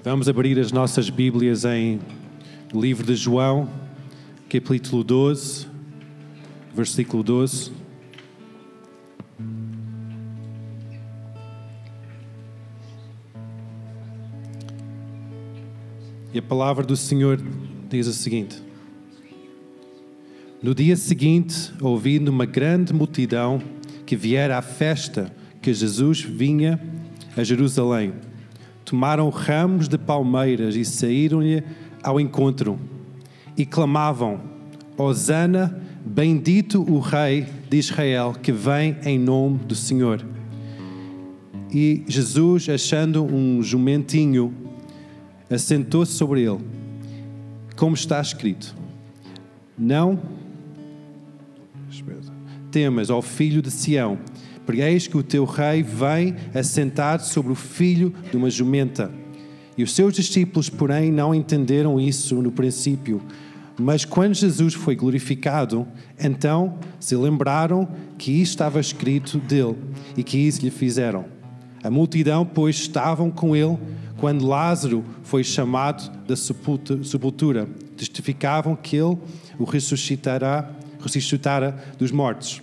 Vamos abrir as nossas Bíblias em livro de João, capítulo 12, versículo 12. E a palavra do Senhor diz o seguinte: No dia seguinte, ouvindo uma grande multidão que viera à festa que Jesus vinha a Jerusalém, tomaram ramos de palmeiras e saíram-lhe ao encontro e clamavam: Hosana, bendito o Rei de Israel que vem em nome do Senhor. E Jesus, achando um jumentinho, assentou-se sobre ele, como está escrito: Não temas, ó filho de Sião, porque eis que o teu rei vem assentar sobre o filho de uma jumenta. E os seus discípulos, porém, não entenderam isso no princípio. Mas quando Jesus foi glorificado, então se lembraram que isto estava escrito dele e que isso lhe fizeram. A multidão, pois, estavam com ele quando Lázaro foi chamado da sepultura. Testificavam que ele o ressuscitara dos mortos.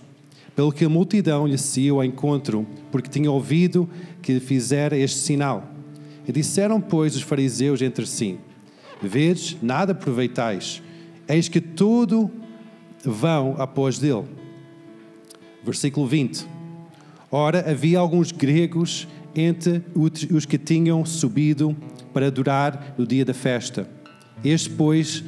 Pelo que a multidão lhe saiu ao encontro, porque tinha ouvido que lhe fizera este sinal. E disseram, pois, os fariseus entre si: Vedes, nada aproveitais, eis que tudo vão após dele. Versículo 20. Ora, havia alguns gregos entre os que tinham subido para adorar no dia da festa. Estes, pois,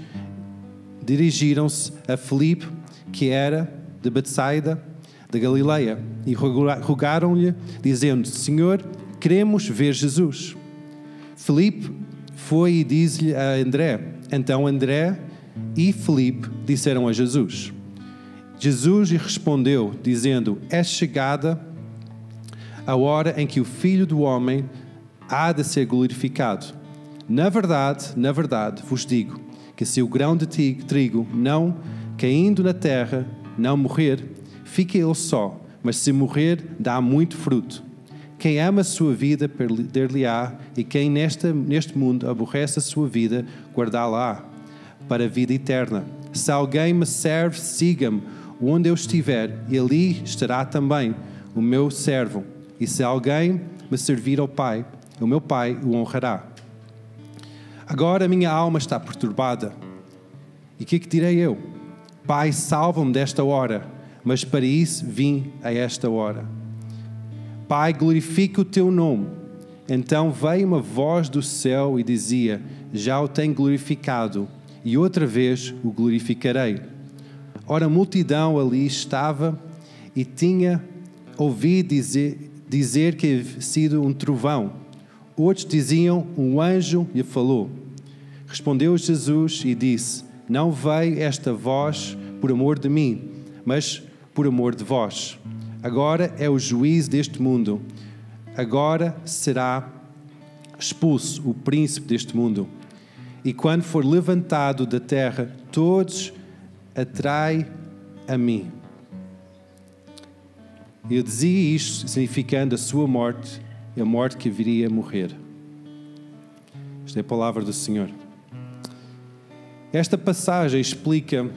dirigiram-se a Filipe, que era de Betsaida, da Galileia, e rogaram-lhe, dizendo: Senhor, queremos ver Jesus. Filipe foi e disse-lhe a André. Então André e Filipe disseram a Jesus. Jesus lhe respondeu, dizendo: É chegada a hora em que o Filho do Homem há de ser glorificado. Na verdade, vos digo, que se o grão de trigo não caindo na terra não morrer, fica ele só, mas se morrer, dá muito fruto. Quem ama a sua vida, perder-lhe-á, e quem neste mundo aborrece a sua vida, guardá-la-á para a vida eterna. Se alguém me serve, siga-me onde eu estiver, e ali estará também o meu servo. E se alguém me servir ao Pai, o meu Pai o honrará. Agora a minha alma está perturbada. E o que direi eu? Pai, salva-me desta hora. Mas para isso vim a esta hora. Pai, glorifica o teu nome. Então veio uma voz do céu e dizia: Já o tenho glorificado, e outra vez o glorificarei. Ora, a multidão ali estava e tinha ouvido dizer que havia sido um trovão. Outros diziam: Um anjo lhe falou. Respondeu Jesus e disse: Não veio esta voz por amor de mim, mas por amor de vós. Agora é o juízo deste mundo. Agora será expulso o príncipe deste mundo. E quando for levantado da terra, todos atrai a mim. Eu dizia isto, significando a sua morte e a morte que viria a morrer. Esta é a palavra do Senhor. Esta passagem explica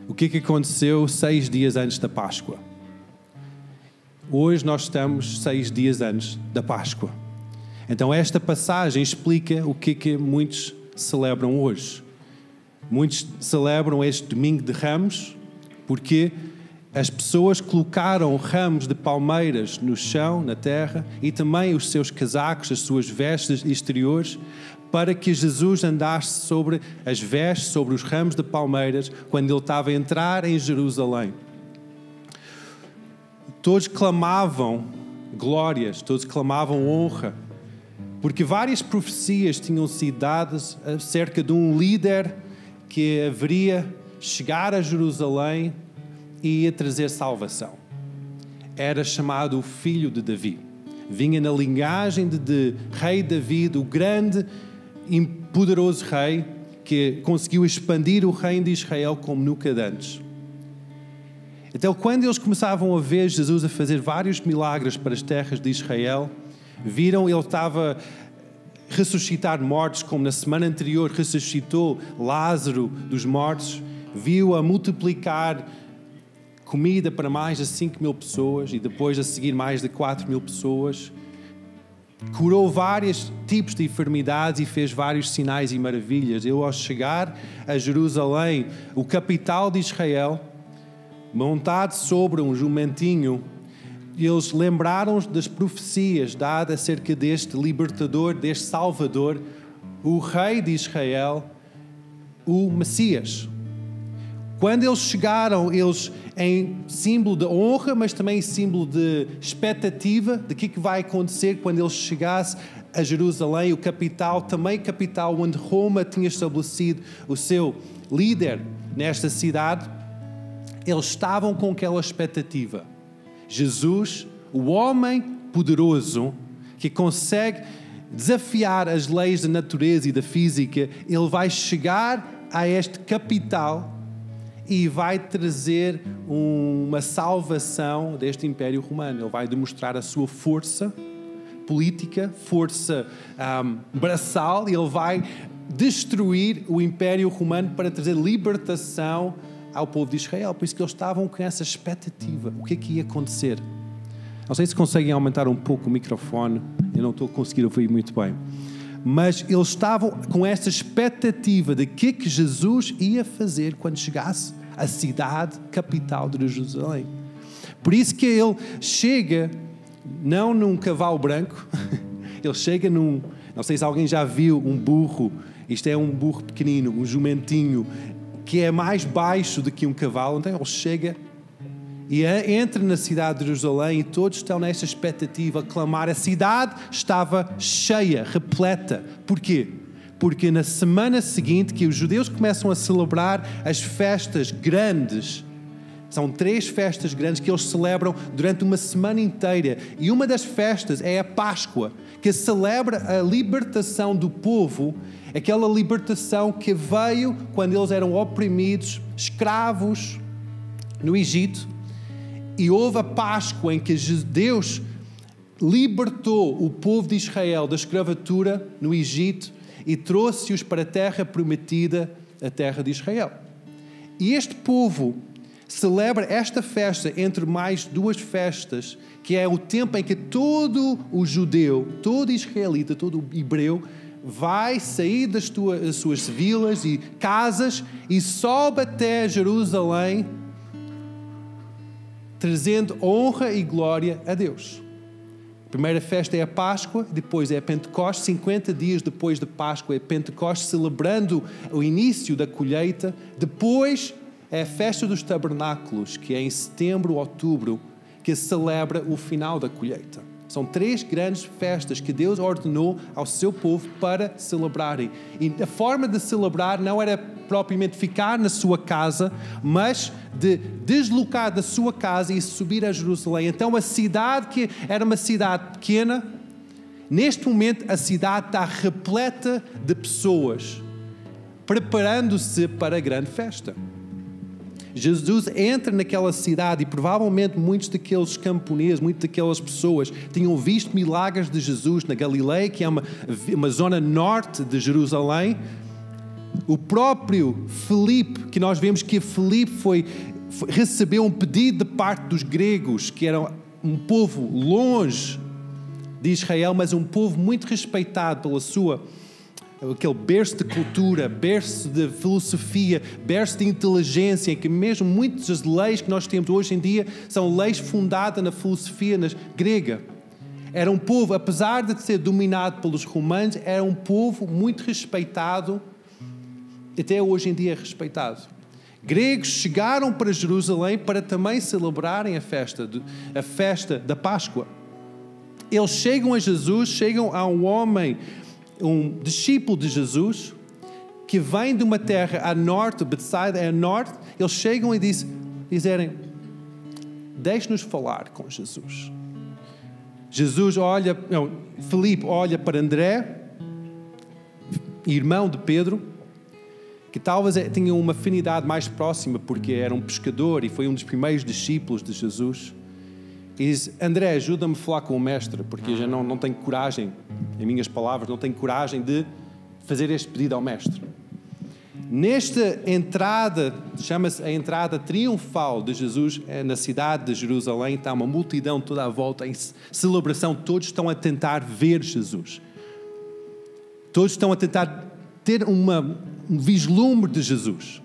o que aconteceu 6 dias antes da Páscoa. Hoje nós estamos 6 dias antes da Páscoa. Então esta passagem explica o que muitos celebram hoje. Muitos celebram este domingo de Ramos porque as pessoas colocaram ramos de palmeiras no chão, na terra, e também os seus casacos, as suas vestes exteriores, para que Jesus andasse sobre as vestes, sobre os ramos de palmeiras, quando ele estava a entrar em Jerusalém. Todos clamavam glórias, todos clamavam honra, porque várias profecias tinham sido dadas acerca de um líder que haveria chegar a Jerusalém e ia trazer salvação. Era chamado o Filho de Davi. Vinha na linhagem de rei Davi, o grande e poderoso rei que conseguiu expandir o reino de Israel como nunca antes. Então, quando eles começavam a ver Jesus a fazer vários milagres para as terras de Israel, viram ele estava ressuscitar mortos, como na semana anterior ressuscitou Lázaro dos mortos, viu a multiplicar comida para mais de 5.000 pessoas e depois a seguir mais de 4.000 pessoas. Curou vários tipos de enfermidades e fez vários sinais e maravilhas. Ele, ao chegar a Jerusalém, o capital de Israel, montado sobre um jumentinho, eles lembraram das profecias dadas acerca deste libertador, deste Salvador, o rei de Israel, o Messias. Quando eles chegaram, eles em símbolo de honra, mas também em símbolo de expectativa de que vai acontecer quando eles chegassem a Jerusalém, o capital, também capital onde Roma tinha estabelecido o seu líder nesta cidade. Eles estavam com aquela expectativa. Jesus, o homem poderoso que consegue desafiar as leis da natureza e da física, ele vai chegar a este capital e vai trazer uma salvação deste Império Romano. Ele vai demonstrar a sua força política, força braçal, e ele vai destruir o Império Romano para trazer libertação ao povo de Israel. Por isso que eles estavam com essa expectativa. O que é que ia acontecer? Não sei se conseguem aumentar um pouco o microfone. Eu não estou a conseguir ouvir muito bem. Mas eles estavam com essa expectativa de que Jesus ia fazer quando chegasse à cidade capital de Jerusalém. Por isso que ele chega, não num cavalo branco, ele chega num... Não sei se alguém já viu um burro. Isto é um burro pequenino, um jumentinho, que é mais baixo do que um cavalo. Então ele chega e entra na cidade de Jerusalém e todos estão nessa expectativa a clamar. A cidade estava cheia, repleta. Porquê? Porque na semana seguinte que os judeus começam a celebrar as festas grandes. São 3 festas grandes que eles celebram durante uma semana inteira. E uma das festas é a Páscoa, que celebra a libertação do povo, aquela libertação que veio quando eles eram oprimidos, escravos no Egito. E houve a Páscoa em que Deus libertou o povo de Israel da escravatura no Egito e trouxe-os para a terra prometida, a terra de Israel. E este povo celebra esta festa entre mais 2 festas, que é o tempo em que todo o judeu, todo israelita, todo o hebreu vai sair das suas vilas e casas e sobe até Jerusalém, trazendo honra e glória a Deus. A primeira festa é a Páscoa, depois é a Pentecostes. 50 dias depois de Páscoa é Pentecostes, celebrando o início da colheita. Depois é a festa dos tabernáculos, que é em setembro, outubro, que celebra o final da colheita. São 3 grandes festas que Deus ordenou ao seu povo para celebrarem. E a forma de celebrar não era propriamente ficar na sua casa, mas de deslocar da sua casa e subir a Jerusalém. Então a cidade, que era uma cidade pequena, neste momento a cidade está repleta de pessoas, preparando-se para a grande festa. Jesus entra naquela cidade e provavelmente muitos daqueles camponeses, muitas daquelas pessoas tinham visto milagres de Jesus na Galileia, que é uma zona norte de Jerusalém. O próprio Filipe, que nós vemos que Filipe recebeu um pedido de parte dos gregos, que eram um povo longe de Israel, mas um povo muito respeitado pela sua... aquele berço de cultura, berço de filosofia, berço de inteligência, em que mesmo muitas das leis que nós temos hoje em dia são leis fundadas na filosofia grega. Era um povo, apesar de ser dominado pelos romanos, era um povo muito respeitado, até hoje em dia é respeitado. Gregos chegaram para Jerusalém para também celebrarem a festa da Páscoa. Eles chegam a Jesus, chegam a um homem, um discípulo de Jesus, que vem de uma terra a norte, Betsaida é a norte. Eles chegam e dizem: deixe-nos falar com Jesus. Filipe olha para André, irmão de Pedro, que talvez tinha uma afinidade mais próxima porque era um pescador e foi um dos primeiros discípulos de Jesus. e diz: André, ajuda-me a falar com o mestre, porque eu já não tenho coragem, em minhas palavras, não tenho coragem de fazer este pedido ao mestre. Nesta entrada, chama-se a entrada triunfal de Jesus na cidade de Jerusalém, está uma multidão toda à volta, em celebração, todos estão a tentar ver Jesus. Todos estão a tentar ter um vislumbre de Jesus.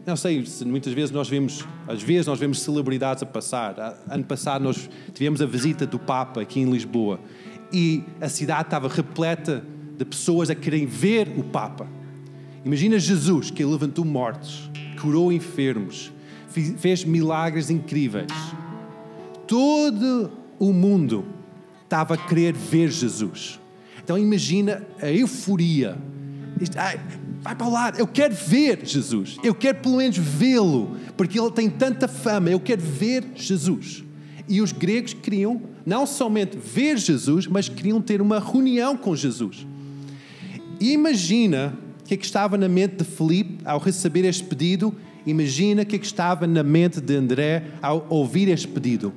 Não sei se muitas vezes nós vemos celebridades a passar. Ano passado nós tivemos a visita do Papa aqui em Lisboa e a cidade estava repleta de pessoas a querem ver o Papa. Imagina Jesus, que levantou mortos, curou enfermos, fez milagres incríveis. Todo o mundo estava a querer ver Jesus. Então imagina a euforia. Vai para o lado, eu quero ver Jesus. Eu quero pelo menos vê-lo, porque ele tem tanta fama. Eu quero ver Jesus. E os gregos queriam não somente ver Jesus, mas queriam ter uma reunião com Jesus. E imagina o que é que estava na mente de Filipe ao receber este pedido. Imagina o que é que estava na mente de André ao ouvir este pedido.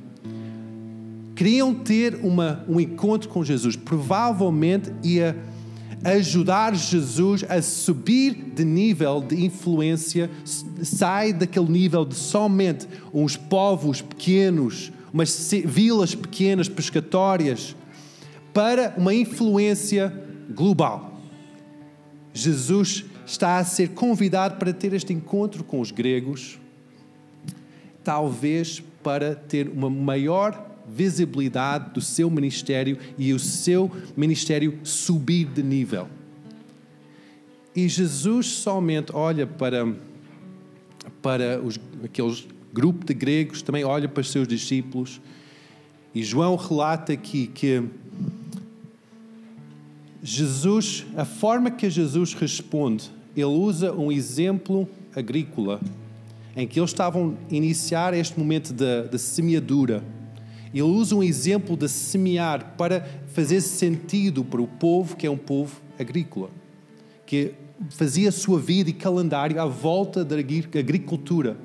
Queriam ter um encontro com Jesus. Provavelmente ia ajudar Jesus a subir de nível de influência, sai daquele nível de somente uns povos pequenos, umas vilas pequenas, pescatórias, para uma influência global. Jesus está a ser convidado para ter este encontro com os gregos, talvez para ter uma maior visibilidade do seu ministério e o seu ministério subir de nível. E Jesus somente olha para aqueles grupo de gregos, também olha para os seus discípulos, e João relata aqui que Jesus, a forma que Jesus responde, ele usa um exemplo agrícola, em que eles estavam a iniciar este momento de semeadura. Ele usa um exemplo de semear para fazer sentido para o povo, que é um povo agrícola, que fazia a sua vida e calendário à volta da agricultura.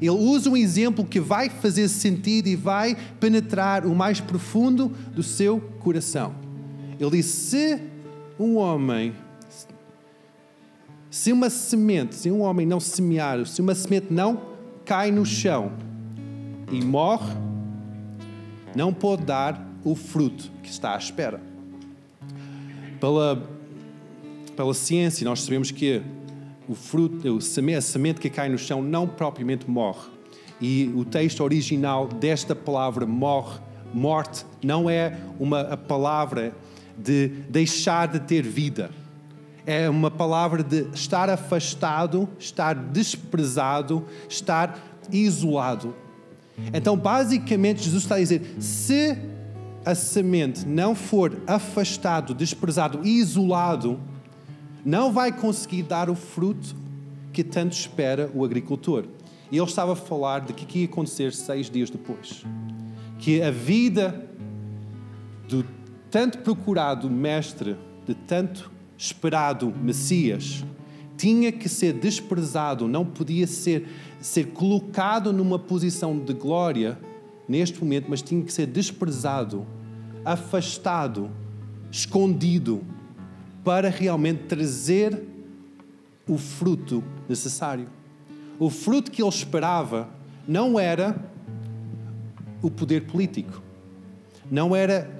Ele usa um exemplo que vai fazer sentido e vai penetrar o mais profundo do seu coração. Ele diz: se um homem não semear, se uma semente não cai no chão e morre, não pode dar o fruto que está à espera. Pela ciência, nós sabemos que a semente que cai no chão não propriamente morre. E o texto original desta palavra morte, não é a palavra de deixar de ter vida. É uma palavra de estar afastado, estar desprezado, estar isolado. Então, basicamente, Jesus está a dizer: se a semente não for afastado, desprezado, isolado, não vai conseguir dar o fruto que tanto espera o agricultor. E ele estava a falar de que ia acontecer 6 dias depois. Que a vida do tanto procurado mestre, de tanto esperado Messias, tinha que ser desprezado, não podia ser colocado numa posição de glória neste momento, mas tinha que ser desprezado, afastado, escondido, para realmente trazer o fruto necessário. O fruto que ele esperava não era o poder político, não era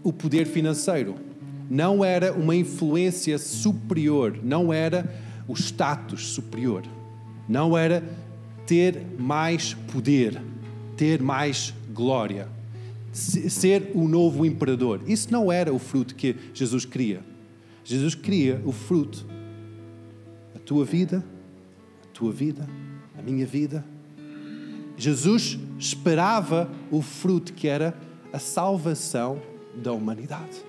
o poder financeiro, não era uma influência superior, não era o status superior, não era ter mais poder, ter mais glória, ser o novo imperador. Isso não era o fruto que Jesus queria. Jesus queria o fruto. A tua vida, a minha vida. Jesus esperava o fruto que era a salvação da humanidade.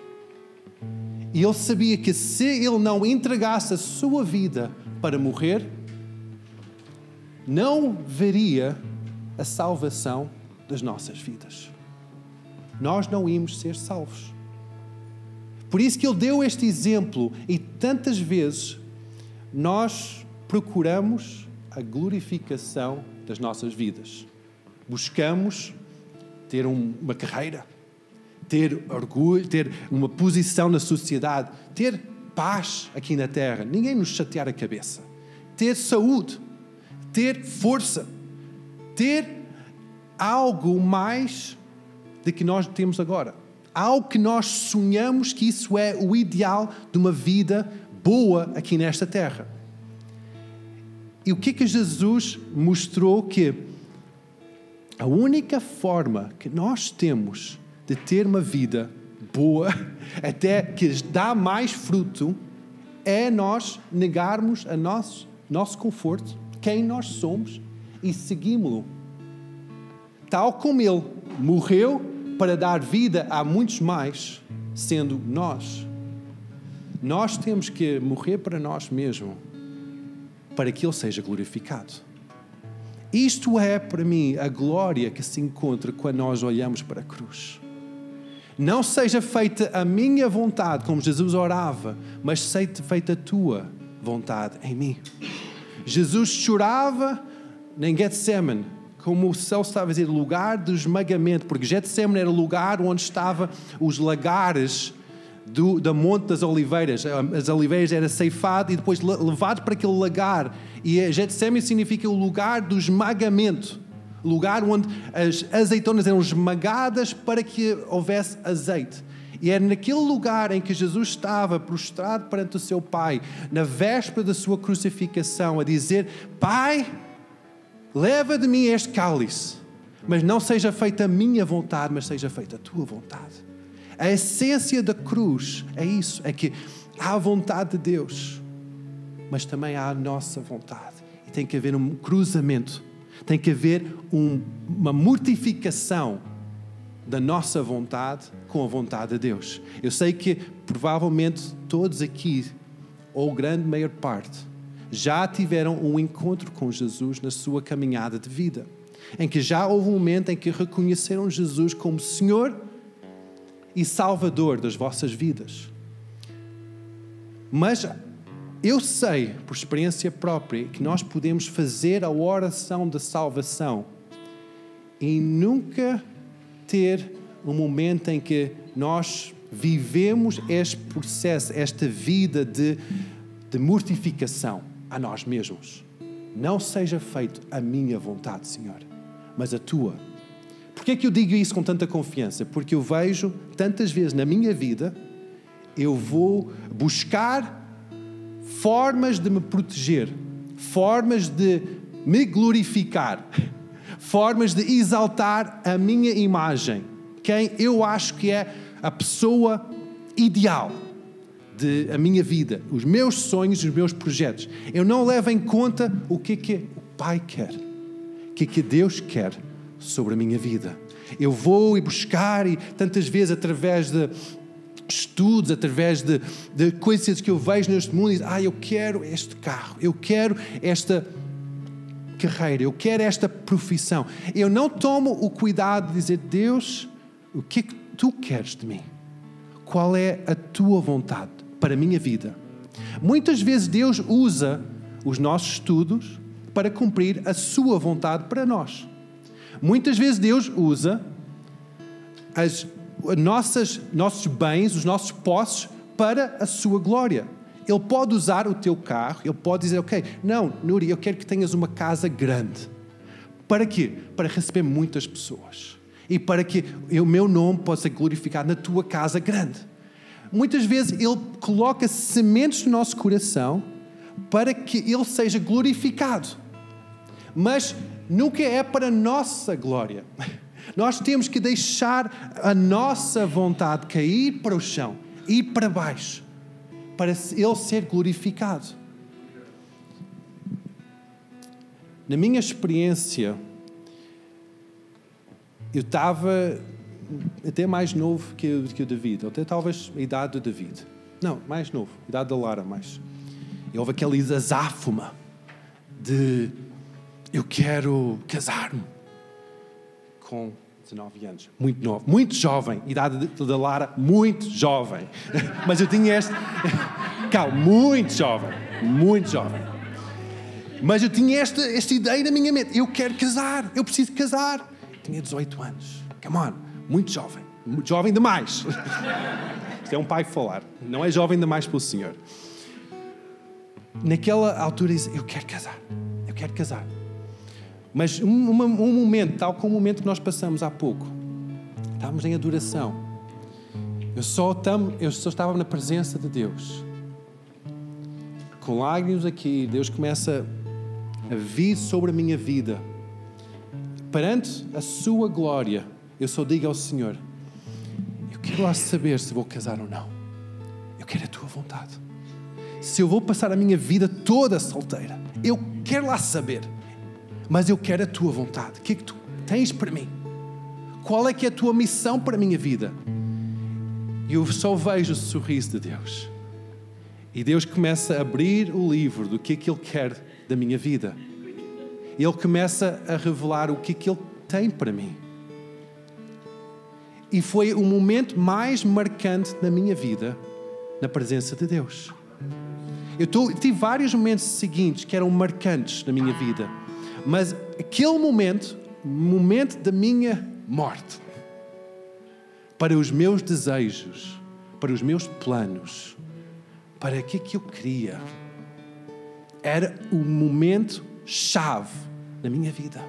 E ele sabia que se ele não entregasse a sua vida para morrer, não veria a salvação das nossas vidas. Nós não íamos ser salvos. Por isso que ele deu este exemplo, e tantas vezes nós procuramos a glorificação das nossas vidas. Buscamos ter uma carreira, ter orgulho, ter uma posição na sociedade, ter paz aqui na terra, ninguém nos chatear a cabeça, ter saúde, ter força, ter algo mais do que nós temos agora. Algo que nós sonhamos que isso é o ideal de uma vida boa aqui nesta terra. E o que Jesus mostrou? Que a única forma que nós temos de ter uma vida boa, até que dá mais fruto, é nós negarmos a nosso conforto, quem nós somos, e seguimos-lo. Tal como Ele morreu para dar vida a muitos mais, sendo nós. Nós temos que morrer para nós mesmos, para que Ele seja glorificado. Isto é, para mim, a glória que se encontra quando nós olhamos para a cruz. Não seja feita a minha vontade, como Jesus orava, mas seja feita a tua vontade em mim. Jesus chorava em Getsemane, como o céu estava a dizer, lugar de esmagamento, porque Getsemane era o lugar onde estavam os lagares da Monte das Oliveiras. As oliveiras eram ceifadas e depois levado para aquele lagar. E Getsemane significa o lugar do esmagamento, lugar onde as azeitonas eram esmagadas para que houvesse azeite. E era naquele lugar em que Jesus estava prostrado perante o seu Pai, na véspera da sua crucificação, a dizer: Pai, leva de mim este cálice, mas não seja feita a minha vontade, mas seja feita a tua vontade. A essência da cruz é isso, é que há a vontade de Deus, mas também há a nossa vontade. E tem que haver um cruzamento, tem que haver uma mortificação da nossa vontade com a vontade de Deus. Eu sei que provavelmente todos aqui, ou grande maior parte, já tiveram um encontro com Jesus na sua caminhada de vida, em que já houve um momento em que reconheceram Jesus como Senhor e Salvador das vossas vidas. Mas eu sei, por experiência própria, que nós podemos fazer a oração da salvação e nunca ter um momento em que nós vivemos este processo, esta vida de mortificação a nós mesmos. Não seja feito a minha vontade, Senhor, mas a tua. Porquê é que eu digo isso com tanta confiança? Porque eu vejo tantas vezes na minha vida, eu vou buscar formas de me proteger, formas de me glorificar, formas de exaltar a minha imagem, quem eu acho que é a pessoa ideal da minha vida, os meus sonhos, os meus projetos. Eu não levo em conta o que o Pai quer, o que Deus quer sobre a minha vida. Eu vou buscar, e tantas vezes através de estudos, através de coisas que eu vejo neste mundo, e digo, eu quero este carro, eu quero esta carreira, eu quero esta profissão. Eu não tomo o cuidado de dizer: Deus, o que é que tu queres de mim? Qual é a tua vontade para a minha vida? Muitas vezes Deus usa os nossos estudos para cumprir a sua vontade para nós. Muitas vezes Deus usa nossos bens, os nossos posses, para a sua glória. Ele pode usar o teu carro, ele pode dizer: ok, não, Núria, eu quero que tenhas uma casa grande. Para quê? Para receber muitas pessoas. E para que o meu nome possa ser glorificado na tua casa grande. Muitas vezes Ele coloca sementes no nosso coração para que Ele seja glorificado. Mas nunca é para a nossa glória. Nós temos que deixar a nossa vontade cair para o chão, ir para baixo, para Ele ser glorificado. Na minha experiência, eu estava até mais novo que o David, ou até talvez a idade do David. Não, mais novo, a idade da Lara, mais. E houve aquele azáfoma de: eu quero casar-me com 19 anos. Muito novo, muito jovem. Idade da Lara, muito jovem. Mas eu tinha calma, muito jovem. Muito jovem. Mas eu tinha esta ideia na minha mente: eu quero casar, eu preciso casar. Tinha 18 anos. Come on, muito jovem demais. Isto é um pai falar, não é jovem demais pelo Senhor. Naquela altura disse, eu quero casar. Mas um momento, tal como o momento que nós passamos há pouco, estávamos em adoração. Eu só estava na presença de Deus. Com lágrimas aqui, Deus começa a vir sobre a minha vida. Perante a sua glória, eu só digo ao Senhor, eu quero lá saber se vou casar ou não. Eu quero a tua vontade. Se eu vou passar a minha vida toda solteira, eu quero lá saber. Mas eu quero a tua vontade. O que é que tu tens para mim? Qual é que é a tua missão para a minha vida? E eu só vejo o sorriso de Deus. E Deus começa a abrir o livro do que é que Ele quer da minha vida. E Ele começa a revelar o que é que Ele tem para mim. E foi o momento mais marcante na minha vida, na presença de Deus. Eu tive vários momentos seguintes que eram marcantes na minha vida. Mas aquele momento da minha morte, para os meus desejos, para os meus planos, para o que eu queria, era o momento chave na minha vida.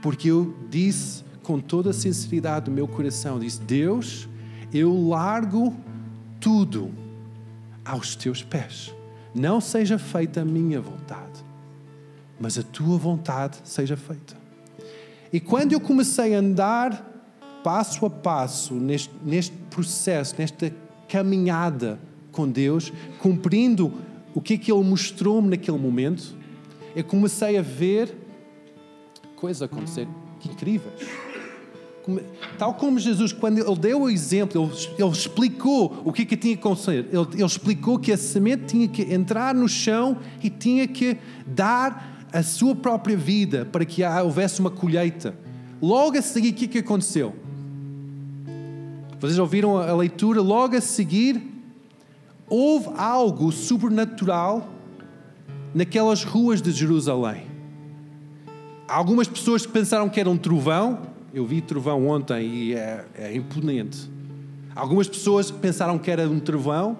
Porque eu disse com toda a sinceridade do meu coração, disse, Deus, eu largo tudo aos teus pés. Não seja feita a minha vontade, mas a tua vontade seja feita. E quando eu comecei a andar passo a passo neste processo, nesta caminhada com Deus, cumprindo o que é que Ele mostrou-me naquele momento, eu comecei a ver coisas acontecer incríveis. Tal como Jesus, quando Ele deu o exemplo, Ele explicou o que tinha que acontecer. Ele explicou que a semente tinha que entrar no chão e tinha que dar a sua própria vida para que houvesse uma colheita. Logo a seguir, o que aconteceu? Vocês ouviram a leitura? Logo a seguir, houve algo sobrenatural naquelas ruas de Jerusalém. Algumas pessoas pensaram que era um trovão. Eu vi trovão ontem e é imponente. Algumas pessoas pensaram que era um trovão,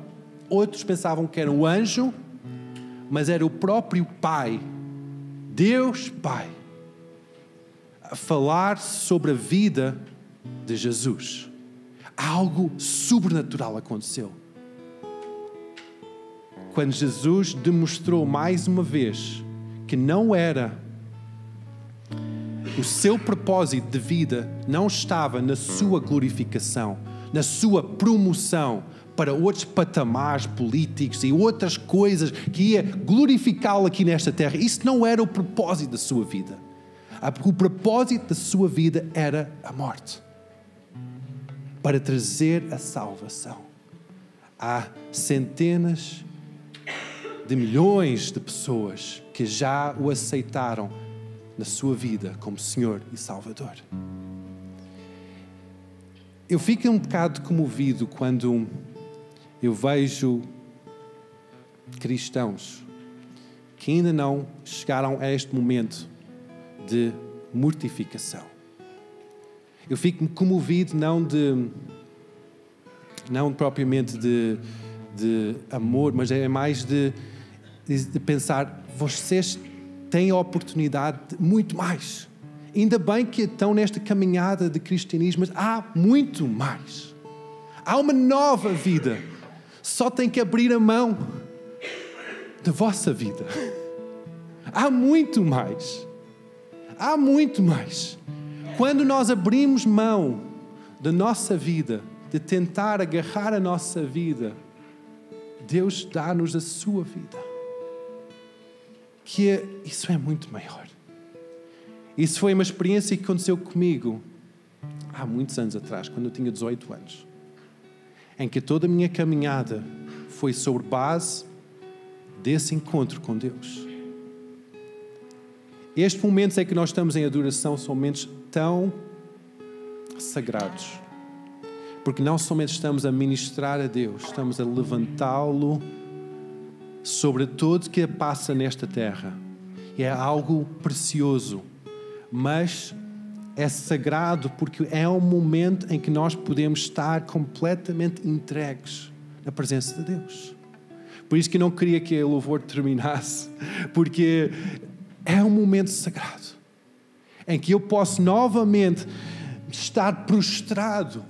outros pensavam que era um anjo, mas era o próprio Pai, Deus Pai, a falar sobre a vida de Jesus. Algo sobrenatural aconteceu. Quando Jesus demonstrou mais uma vez que não era o seu propósito de vida, não estava na sua glorificação, na sua promoção para outros patamares políticos e outras coisas que ia glorificá-lo aqui nesta terra. Isso não era o propósito da sua vida. O propósito da sua vida era a morte, para trazer a salvação. Há centenas de milhões de pessoas que já o aceitaram na sua vida como Senhor e Salvador. Eu fico um bocado comovido quando eu vejo cristãos que ainda não chegaram a este momento de mortificação. Eu fico comovido não propriamente de amor, mas é mais de pensar, vocês têm a oportunidade de muito mais. Ainda bem que estão nesta caminhada de cristianismo, mas há muito mais. Há uma nova vida. Só tem que abrir a mão da vossa vida. Há muito mais. Há muito mais. Quando nós abrimos mão da nossa vida, de tentar agarrar a nossa vida, Deus dá-nos a sua vida. Isso é muito maior. Isso foi uma experiência que aconteceu comigo há muitos anos atrás, quando eu tinha 18 anos, em que toda a minha caminhada foi sobre base desse encontro com Deus. Estes momentos em que nós estamos em adoração são momentos tão sagrados, porque não somente estamos a ministrar a Deus, estamos a levantá-lo sobre tudo que passa nesta terra. E é algo precioso, mas é sagrado porque é um momento em que nós podemos estar completamente entregues na presença de Deus. Por isso que eu não queria que o louvor terminasse, porque é um momento sagrado em que eu posso novamente estar prostrado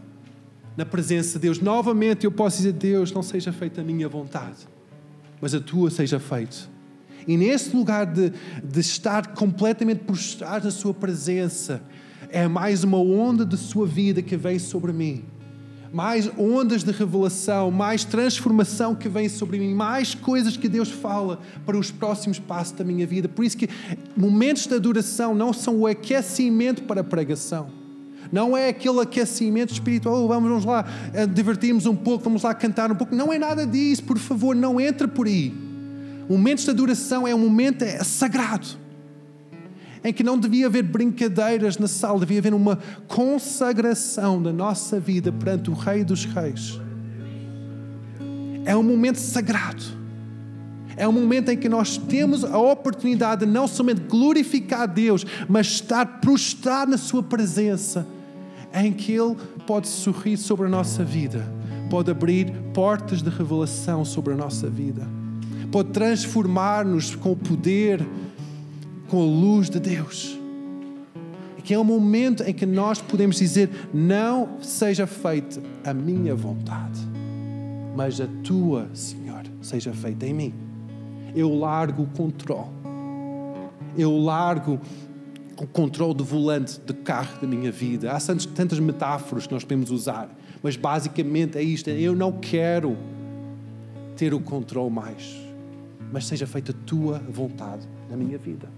na presença de Deus. Novamente eu posso dizer: Deus, não seja feita a minha vontade, mas a tua seja feita. E nesse lugar de estar completamente prostrado na sua presença, é mais uma onda de sua vida que vem sobre mim. Mais ondas de revelação, mais transformação que vem sobre mim, mais coisas que Deus fala para os próximos passos da minha vida. Por isso que momentos de adoração não são o aquecimento para a pregação. Não é aquele aquecimento espiritual: vamos lá, divertimos um pouco, vamos lá cantar um pouco. Não é nada disso, por favor, não entre por aí. Momentos de adoração é um momento sagrado, em que não devia haver brincadeiras na sala, devia haver uma consagração da nossa vida perante o Rei dos Reis. É um momento sagrado. É um momento em que nós temos a oportunidade de não somente glorificar a Deus, mas estar prostrado na sua presença, em que Ele pode sorrir sobre a nossa vida, pode abrir portas de revelação sobre a nossa vida, pode transformar-nos com o poder, com a luz de Deus. E que é um momento em que nós podemos dizer: não seja feita a minha vontade, mas a tua, Senhor, seja feita em mim. Eu largo o controle. Eu largo o controle do volante de carro da minha vida. Há tantas metáforas que nós podemos usar, mas basicamente é isto: eu não quero ter o controle mais, mas seja feita a tua vontade na minha vida.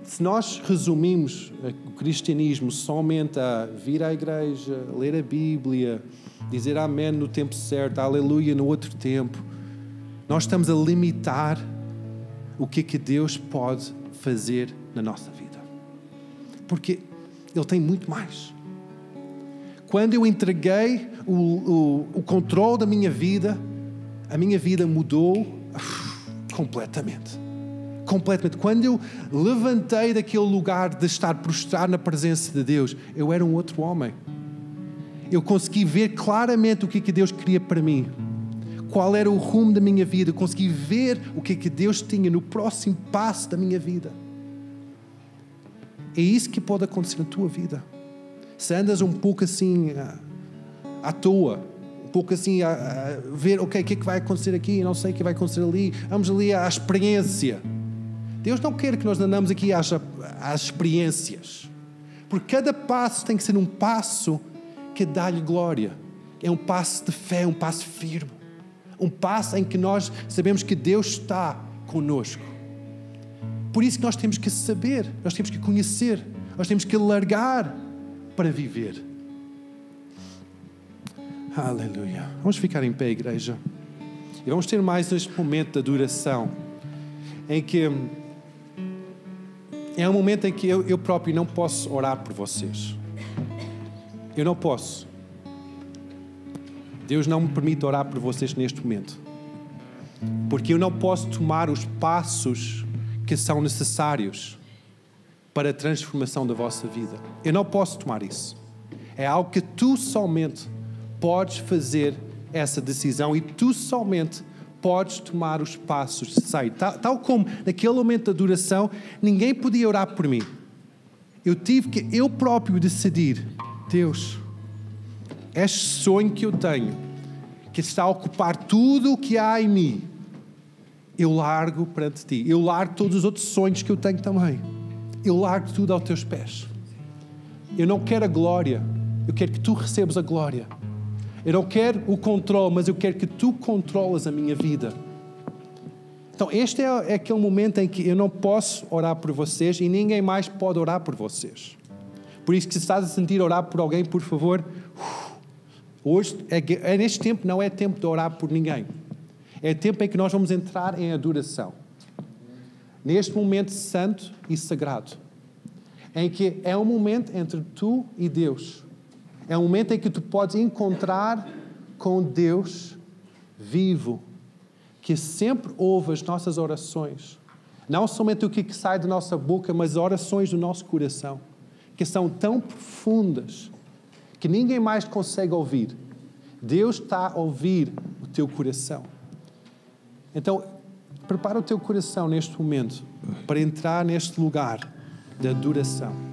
Se nós resumimos o cristianismo somente a vir à igreja, ler a Bíblia, dizer amém no tempo certo, aleluia no outro tempo, nós estamos a limitar o que é que Deus pode fazer na nossa vida. Porque Ele tem muito mais. Quando eu entreguei o controle da minha vida, a minha vida mudou completamente. Completamente. Quando eu levantei daquele lugar de estar prostrado na presença de Deus, eu era um outro homem. Eu consegui ver claramente o que é que Deus queria para mim. Qual era o rumo da minha vida. Eu consegui ver o que é que Deus tinha no próximo passo da minha vida. É isso que pode acontecer na tua vida. Se andas um pouco assim à toa, um pouco assim a ver, ok, o que é que vai acontecer aqui, não sei o que vai acontecer ali, vamos ali à experiência. Deus não quer que nós andamos aqui às experiências. Porque cada passo tem que ser um passo que dá-lhe glória. É um passo de fé, um passo firme. Um passo em que nós sabemos que Deus está conosco. Por isso que nós temos que saber, nós temos que conhecer, nós temos que largar para viver. Aleluia. Vamos ficar em pé, igreja. E vamos ter mais este momento de adoração, em que é um momento em que eu próprio não posso orar por vocês. Eu não posso. Deus não me permite orar por vocês neste momento. Porque eu não posso tomar os passos que são necessários para a transformação da vossa vida. Eu não posso tomar isso. É algo que tu somente podes fazer essa decisão e tu somente podes tomar os passos necessários. Tal como naquele momento de adoração, ninguém podia orar por mim. Eu tive que eu próprio decidir: Deus, este sonho que eu tenho, que está a ocupar tudo o que há em mim, eu largo perante ti. Eu largo todos os outros sonhos que eu tenho também. Eu largo tudo aos teus pés. Eu não quero a glória, eu quero que tu recebas a glória. Eu não quero o controle, mas eu quero que tu controles a minha vida. Então este é aquele momento em que eu não posso orar por vocês e ninguém mais pode orar por vocês. Por isso que se estás a sentir orar por alguém, por favor, hoje, neste tempo, não é tempo de orar por ninguém. É tempo em que nós vamos entrar em adoração. Neste momento santo e sagrado. Em que é um momento entre tu e Deus. É um momento em que tu podes encontrar com Deus vivo, que sempre ouve as nossas orações, Não somente o que sai da nossa boca, mas as orações do nosso coração, que são tão profundas que ninguém mais consegue ouvir. Deus está a ouvir o teu coração. Então, prepara o teu coração neste momento para entrar neste lugar de adoração.